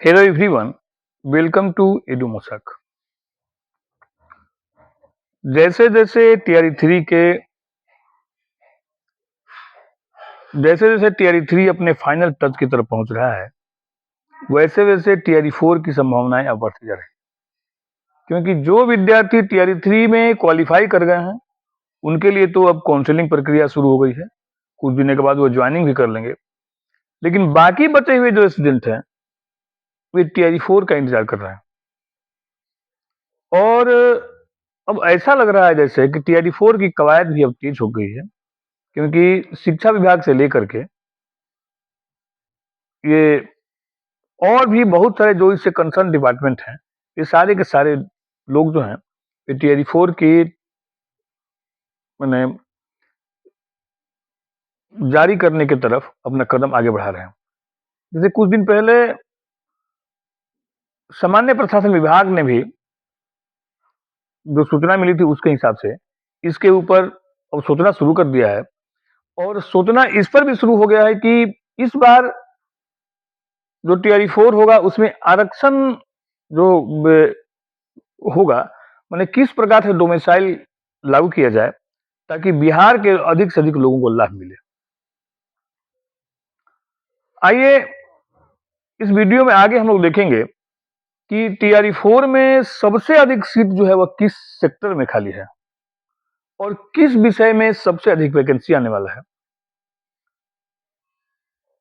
Hello everyone, welcome to Edu Mosak। जैसे जैसे TRE three के जैसे जैसे टीआरई थ्री अपने फाइनल टच की तरफ पहुंच रहा है, वैसे वैसे टीआरई फोर की संभावनाएं अब बढ़ती जा रही हैं। क्योंकि जो विद्यार्थी टीआरई थ्री में क्वालिफाई कर गए हैं, उनके लिए तो अब काउंसलिंग प्रक्रिया शुरू हो गई है। कुछ दिनों के बाद वो ज्वाइनिंग भी कर लेंगे। लेकिन बाकी बचे हुए जो स्टूडेंट हैं, वे टीआरई फोर का इंतजार कर रहे हैं। और अब ऐसा लग रहा है जैसे कि टीआरई फोर की कवायद भी अब तेज हो गई है। क्योंकि शिक्षा विभाग से लेकर के ये और भी बहुत सारे जो इससे कंसर्न डिपार्टमेंट हैं, ये सारे के सारे लोग जो हैं, ये टीआरई फोर की मैंने जारी करने की तरफ अपना कदम आगे बढ़ा रहे हैं। जैसे कुछ दिन पहले सामान्य प्रशासन विभाग ने भी जो सूचना मिली थी उसके हिसाब से इसके ऊपर अब सोचना शुरू कर दिया है। और सोचना इस पर भी शुरू हो गया है कि इस बार जो टीआरई फोर होगा उसमें आरक्षण जो होगा, मैंने किस प्रकार से डोमिसाइल लागू किया जाए ताकि बिहार के अधिक से अधिक लोगों को लाभ मिले। आइए इस वीडियो में आगे हम लोग देखेंगे कि टीआरई फोर में सबसे अधिक सीट जो है वह किस सेक्टर में खाली है और किस विषय में सबसे अधिक वैकेंसी आने वाला है,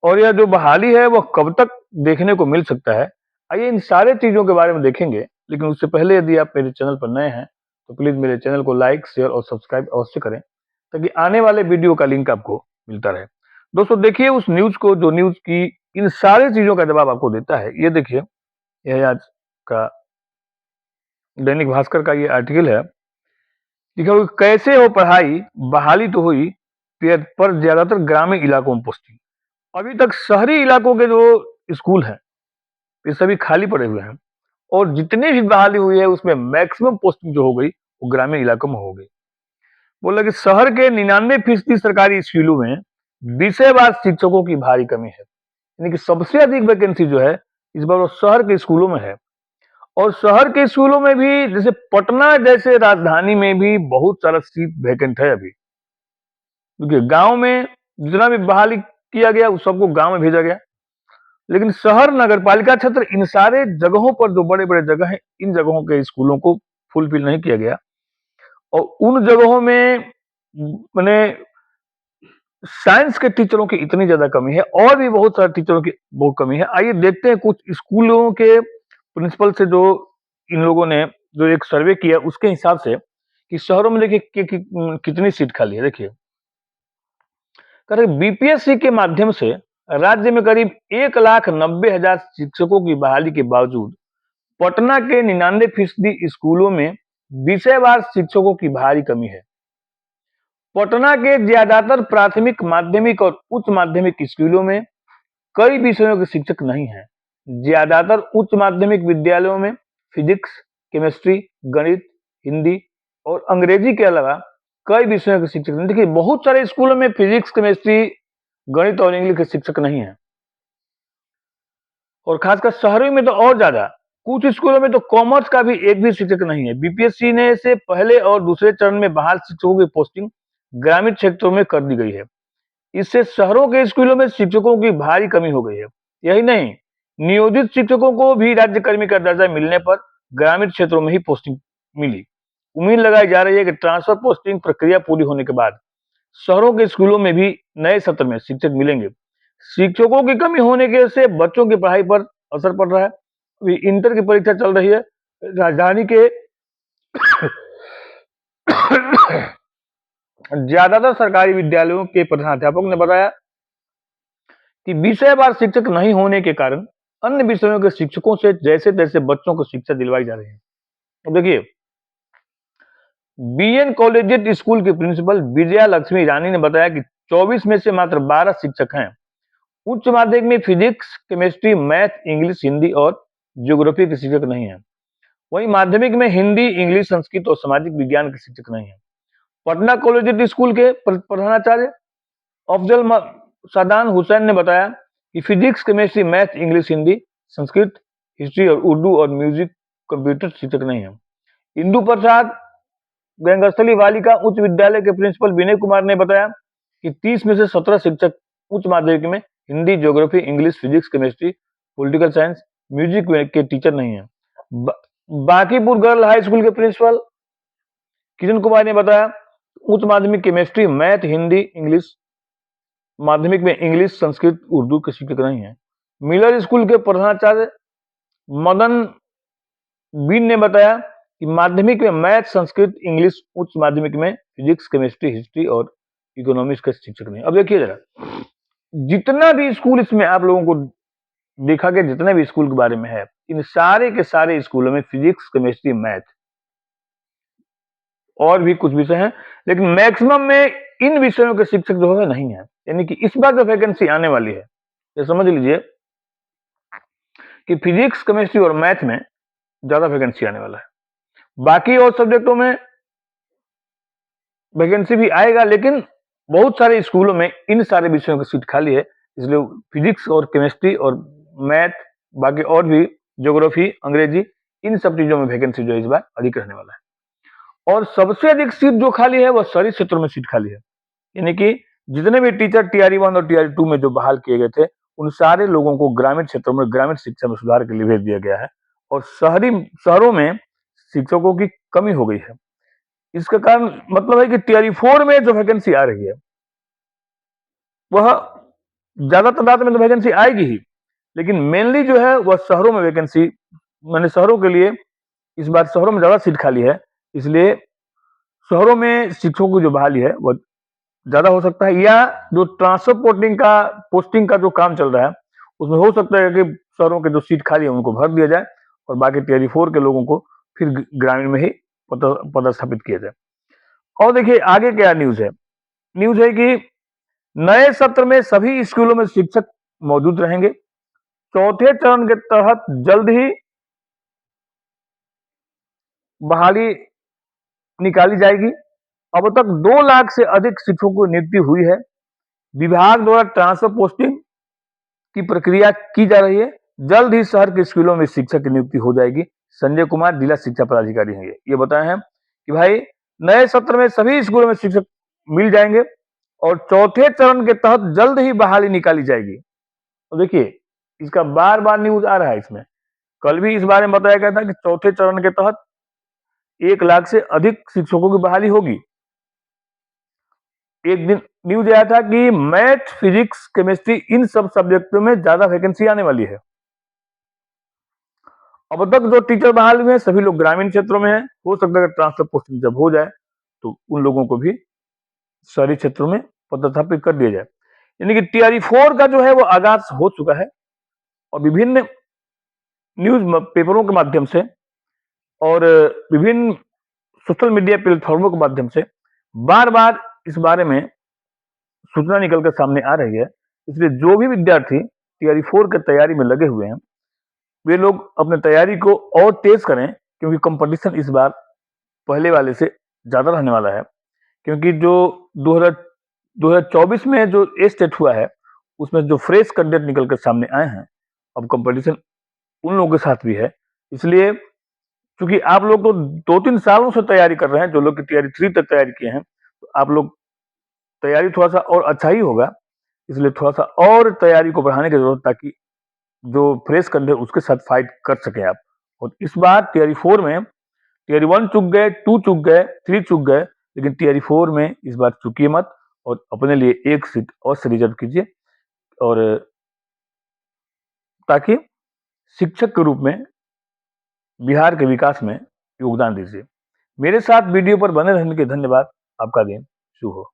और यह जो बहाली है वह कब तक देखने को मिल सकता है। आइए इन सारे चीजों के बारे में देखेंगे। लेकिन उससे पहले यदि आप मेरे चैनल पर नए हैं तो प्लीज मेरे चैनल को लाइक, शेयर और सब्सक्राइब अवश्य करें ताकि आने वाले वीडियो का लिंक आपको मिलता रहे। दोस्तों देखिए उस न्यूज को जो न्यूज की इन सारी चीजों का जवाब आपको देता है। ये देखिए, यह आज का दैनिक भास्कर का ये आर्टिकल है। लिखा हुआ कैसे हो पढ़ाई, बहाली तो हुई पर ज्यादातर ग्रामीण इलाकों में पोस्टिंग। अभी तक शहरी इलाकों के जो स्कूल हैं ये सभी खाली पड़े हुए हैं, और जितनी भी बहाली हुई है उसमें मैक्सिमम पोस्टिंग जो हो गई वो ग्रामीण इलाकों में हो गई। बोला कि शहर के 99% सरकारी स्कूलों में विषयवार शिक्षकों की भारी कमी है। यानी कि सबसे अधिक वैकेंसी जो है इस बार वो शहर के स्कूलों में है। और शहर के स्कूलों में भी जैसे पटना जैसे राजधानी में भी बहुत सारा सीट वैकेंट है अभी, क्योंकि गांव में जितना भी बहाली किया गया उस सबको गांव में भेजा गया। लेकिन शहर नगर पालिका क्षेत्र इन सारे जगहों पर जो बड़े बड़े जगह हैं, इन जगहों के स्कूलों को फुलफिल नहीं किया गया। और उन जगहों में मैंने साइंस के टीचरों की इतनी ज्यादा कमी है और भी बहुत सारे टीचरों की बहुत कमी है। आइए देखते हैं कुछ स्कूलों के प्रिंसिपल से जो इन लोगों ने जो एक सर्वे किया उसके हिसाब से कि शहरों में देखिए कितनी सीट खाली है। देखिए बीपीएससी के माध्यम से राज्य में करीब 1,90,000 शिक्षकों की बहाली के बावजूद पटना के 99% स्कूलों में विषयवार शिक्षकों की भारी कमी है। पटना के ज्यादातर प्राथमिक, माध्यमिक और उच्च माध्यमिक स्कूलों में कई विषयों के शिक्षक नहीं हैं। ज्यादातर उच्च माध्यमिक विद्यालयों में फिजिक्स, केमिस्ट्री, गणित, हिंदी और अंग्रेजी के अलावा कई विषयों के शिक्षक नहीं। देखिए बहुत सारे स्कूलों में फिजिक्स, केमिस्ट्री, गणित और इंग्लिश के शिक्षक नहीं है, और खासकर शहरों में तो और ज्यादा। कुछ स्कूलों में तो कॉमर्स का भी एक भी शिक्षक नहीं है। बीपीएससी ने से पहले और दूसरे चरण में बहाल शिक्षकों की पोस्टिंग ग्रामीण क्षेत्रों में कर दी गई है। इससे शहरों के स्कूलों में शिक्षकों की भारी कमी हो गई है। यही नहीं, नियोजित शिक्षकों को भी राज्यकर्मी का दर्जा मिलने पर ग्रामीण क्षेत्रों में ही पोस्टिंग मिली। उम्मीद लगाई जा रही है कि ट्रांसफर पोस्टिंग प्रक्रिया पूरी होने के बाद शहरों के स्कूलों में भी नए सत्र में शिक्षक मिलेंगे। शिक्षकों की कमी होने के से बच्चों की पढ़ाई पर असर पड़ रहा है। अभी इंटर की परीक्षा चल रही है। राजधानी के ज्यादातर सरकारी विद्यालयों के प्रधानाध्यापक ने बताया कि विषयवार शिक्षक नहीं होने के कारण अन्य विषयों के शिक्षकों से जैसे तैसे बच्चों को शिक्षा दिलवाई जा रही है। अब देखिए, बीएन कॉलेजिएट स्कूल के प्रिंसिपल विजया लक्ष्मी रानी ने बताया कि 24 में से मात्र 12 शिक्षक हैं। उच्च माध्यमिक में physics, chemistry, math, English, Hindi और ज्योग्राफी के शिक्षक नहीं है। वहीं माध्यमिक में हिंदी, इंग्लिश, संस्कृत और सामाजिक विज्ञान के शिक्षक नहीं है। पटना कॉलेजिएट स्कूल के प्रधानाचार्य अफजल सदान हुसैन ने बताया कि physics, chemistry, math, English, Hindi, Sanskrit history और उर्दू और म्यूजिक कंप्यूटर शिक्षक नहीं है। इंदु प्रसाद गंगस्थली बालिका उच्च विद्यालय के प्रिंसिपल विनय कुमार ने बताया कि 30 में से 17 शिक्षक उच्च माध्यमिक में Hindi, geography, English, physics, chemistry, political science, music के टीचर नहीं है। बांकीपुर गर्ल हाई स्कूल के प्रिंसिपल किरण कुमार ने बताया उच्च माध्यमिक केमिस्ट्री, मैथ, हिंदी, इंग्लिश, माध्यमिक में इंग्लिश, संस्कृत, उर्दू के शिक्षक नहीं है। मिलर स्कूल के प्रधानाचार्य मदन बीन ने बताया कि माध्यमिक में मैथ, संस्कृत, इंग्लिश, उच्च माध्यमिक में फिजिक्स, केमिस्ट्री, हिस्ट्री और इकोनॉमिक्स के शिक्षक नहीं। अब देखिए जरा, जितना भी स्कूल इसमें आप लोगों को देखा गया, जितने भी स्कूल के बारे में है, इन सारे के सारे स्कूलों में फिजिक्स, केमिस्ट्री, मैथ और भी कुछ विषय हैं, लेकिन मैक्सिमम में इन विषयों के शिक्षक जो है नहीं है। यानी कि इस बार जो वैकेंसी आने वाली है, ये समझ लीजिए कि फिजिक्स, केमिस्ट्री और मैथ में ज्यादा वैकेंसी आने वाला है। बाकी और सब्जेक्टों में वैकेंसी भी आएगा, लेकिन बहुत सारे स्कूलों में इन सारे विषयों की सीट खाली है, इसलिए फिजिक्स और केमिस्ट्री और मैथ, बाकी और भी ज्योग्राफी, अंग्रेजी, इन सब चीजों में वैकेंसी जो इस बार अधिक रहने वाला है। और सबसे अधिक सीट जो खाली है वह शहरी क्षेत्रों में सीट खाली है। यानी कि जितने भी टीचर टीआरई 1 और टीआरई 2 में जो बहाल किए गए थे, उन सारे लोगों को ग्रामीण क्षेत्रों में ग्रामीण शिक्षा में सुधार के लिए भेज दिया गया है और शहरों में शिक्षकों की कमी हो गई है। इसका कारण मतलब है कि टीआरई 4 में जो वैकेंसी आ रही है वह ज्यादा तादाद में तो वैकेंसी आएगी ही, लेकिन मेनली जो है वह शहरों में वैकेंसी, मैंने शहरों के लिए इस बार शहरों में ज्यादा सीट खाली है, इसलिए शहरों में शिक्षकों की जो बहाली है वह ज्यादा हो सकता है। या जो ट्रांसफर पोस्टिंग का जो काम चल रहा है उसमें हो सकता है कि शहरों के जो सीट खाली है उनको भर दिया जाए और बाकी टीआरई 4 के लोगों को फिर ग्रामीण में ही पदस्थापित किया जाए। और देखिए आगे क्या न्यूज है कि नए सत्र में सभी स्कूलों में शिक्षक मौजूद रहेंगे। चौथे चरण के तहत जल्द ही बहाली निकाली जाएगी। अब तक 2 लाख से अधिक शिक्षकों की नियुक्ति हुई है। विभाग द्वारा ट्रांसफर पोस्टिंग की प्रक्रिया की जा रही है। जल्द ही शहर के स्कूलों में शिक्षक की नियुक्ति हो जाएगी। संजय कुमार जिला शिक्षा पदाधिकारी हैं, ये बताए हैं कि भाई नए सत्र में सभी स्कूलों में शिक्षक मिल जाएंगे और चौथे चरण के तहत जल्द ही बहाली निकाली जाएगी। तो देखिए इसका बार बार न्यूज आ रहा है, इसमें कल भी इस बारे में बताया गया था कि चौथे चरण के तहत 1 लाख से अधिक शिक्षकों की बहाली होगी। एक दिन न्यूज आया था कि मैथ, फिजिक्स, केमिस्ट्री इन सब सब्जेक्टों में ज्यादा वैकेंसी आने वाली है। अब तक जो टीचर बहाल हुए हैं सभी लोग ग्रामीण क्षेत्रों में हैं। हो सकता है ट्रांसफर पोस्टिंग जब हो जाए तो उन लोगों को भी शहरी क्षेत्रों में पदस्थापित कर दिया जाए। यानी कि टीआरई 4 का जो है वो आगाज हो चुका है और विभिन्न न्यूज पेपरों के माध्यम से और विभिन्न सोशल मीडिया प्लेटफॉर्मों के माध्यम से बार बार इस बारे में सूचना निकलकर सामने आ रही है। इसलिए जो भी विद्यार्थी टीआरई 4 की तैयारी में लगे हुए हैं वे लोग अपने तैयारी को और तेज करें, क्योंकि कंपटीशन इस बार पहले वाले से ज्यादा रहने वाला है। क्योंकि जो 2024 में जो स्टेट हुआ है उसमें जो फ्रेश कैंडिडेट निकल कर सामने आए हैं, अब कंपटीशन उन लोगों के साथ भी है। इसलिए क्योंकि आप लोग तो 2-3 सालों से तैयारी कर रहे हैं, जो लोग की टीआरई 3 तक तैयारी किए हैं, तो आप लोग तैयारी थोड़ा सा और अच्छा ही होगा। इसलिए थोड़ा सा और तैयारी को बढ़ाने की जरूरत, ताकि जो फ्रेश कैंडिडेट उसके साथ फाइट कर सके आप। और इस बार टीआरई 4 में टीआरई 1 चूक गए, 2 चूक गए, 3 चूक गए, लेकिन टीआरई 4 में इस बार चूकिए मत और अपने लिए 1 सीट और से रिजर्व कीजिए, और ताकि शिक्षक के रूप में बिहार के विकास में योगदान दीजिए। मेरे साथ वीडियो पर बने रहने के धन्यवाद। आपका दिन शुभ हो।